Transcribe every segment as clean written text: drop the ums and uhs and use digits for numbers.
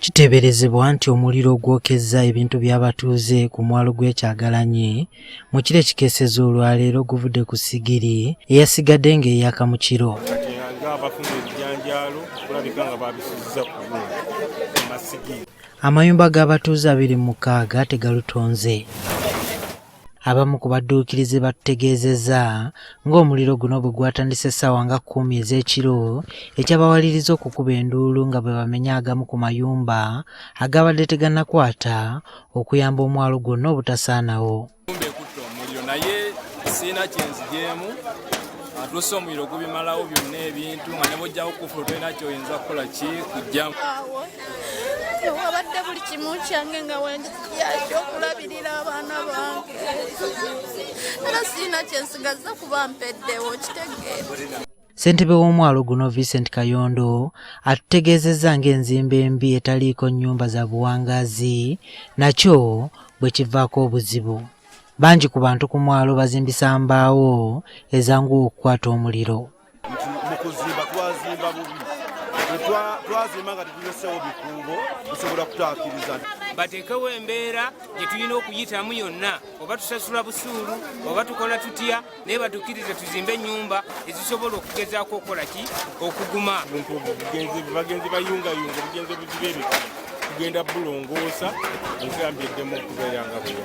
Kiteeberezebwa nti omuliro gwokezza ebintu by'abatuuze ku mwalo gw'Ekyagalanye mu kiro ekikeeseza olwaleero guvudde ku sigiri eyasigadde ng'eyaka mu kiro. Amayumba g'abatuuze 26 tegalutonze. Abamu ku badduukirize batutegeezezza ng'omuliro guno bwe gwatandise essaawa nga 10 ez'ekiro ekyabawaliriza okukuba enduulu nga bwe bamenya agamu ku mayumba agabadde tegannakwata okuyamba omwalo gwonna obutasaanawo. Naye siina kyenzigyeemu atuuse omuliro gubimalawo byonna ebintu nga ne bw'ojjawo kufulu tolina kyoyinza kukola ki kujjamu. Wabadde buli kimu kyange nga wenjaki okulabirira abaana bange era siina kyensigaza kuba mpeddewo kitegeera. Ssentebe w'omwalo guno Vincent Kayondo atutegeezezza ng'enzimba embi etaliiko nnyumba za buwangaazi nakyo bwe kivaako obuzibu. Bangi ku bantu ku mwalo bazimbisa mbaawo ezanguwa okukwata omuliro. Mu kuzimba twazimba bubi. Twazimba nga tetuleseewo bikuubo tusobola kutaakiriza. Bateekewo embeera gye tulina okuyitamu yonna, oba tusasula busuulu oba tukola tutya, naye batukkirize tuzimbe ennyumba ezisobola okugezaako okukola ki okuguma. Bagenzi bayungayunga obugenzi obuziba ebika tugenda bulongoosa ensambyedemu okubeera nga buli.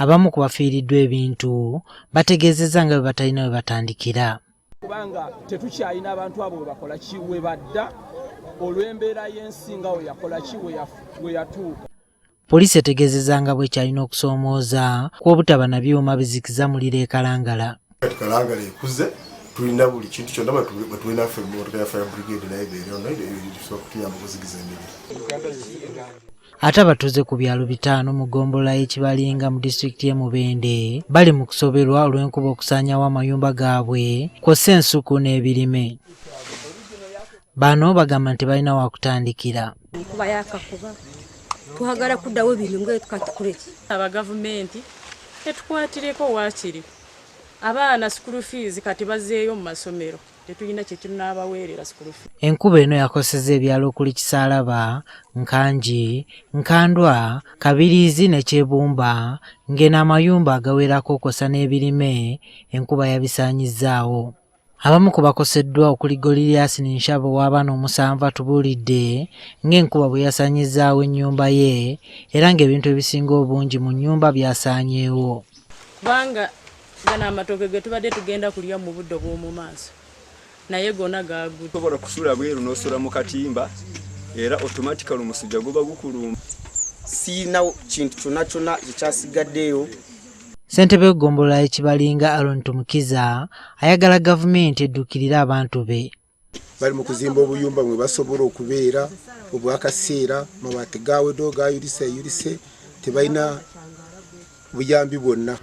Abamu ku bafiiriddwa ebintu bategeezezza nga bwe batalina we batandikira. Kubanga tetukyalina abantu abo we bakola ki we badda olw'embeera y'ensi nga we yakola ki we yatuuka. Poliisi etegeezezza nga bwekyalina okusoomooza ku obutaba na byuma bizikiza muliro e Kalangala. Kalangala ekuze tulina buli kintu kyonna bwe tulina ffe emmotoka ya fire brigade naye beerewo esobola kutuyamba okuzikiza emirimu. Ate abatuuze ku byalo 5 mu ggombolola y'Ekibalinga mu disitulikiti y'e Mubende bali mu kusoberwa olw'enkuba okusaanyawo amayumba gaabwe kw'ossa ensuku n'ebirime. Bano bagamba nti balina wa kutandikira. Enkuba yakakuba twagala kuddawo ebintu nga tukatukuleki. Aba gavumenti tetukwatireko waakiri abaana school fees kati bazeeyo mu masomero. Tetulina kye tunaabaweerera school fees. Enkuba eno yakosezza ebyalo okuli Kisaalaba, Nkanji, Nkandwa, Kabirizi ne Kyebumba ng'eno amayumba agawerako kosa n'ebirime enkuba yabisaanyizzaawo. Abamu ku bakoseddwa okuli Goliath Ninshabo w'abaana 7 atubuulidde ng'enkuba bwe yasaanyizzaawo ennyumba ye era ng'ebintu ebisinga obungi mu nnyumba byasaanyeewo. Kubanga gano amatooke ge tubadde tugenda kulya mu budde bw'omu maaso naye gonna gaagudde. Tosobola kusula bweru n'osula mu katimba era automatically omusujja guba gukuluma. Siina kintu kyonna ekyasigaddeyo. Ssentebe w'eggombolola y'Ekibalinga Aaron Tumukiza ayagala gavumenti eddukirira abantu be. Bali mu kuzimba obuyumba mwe basobola okubeera obwakaseera mabaati gaaweddewo gaayulise tebalina buyambi bwonna.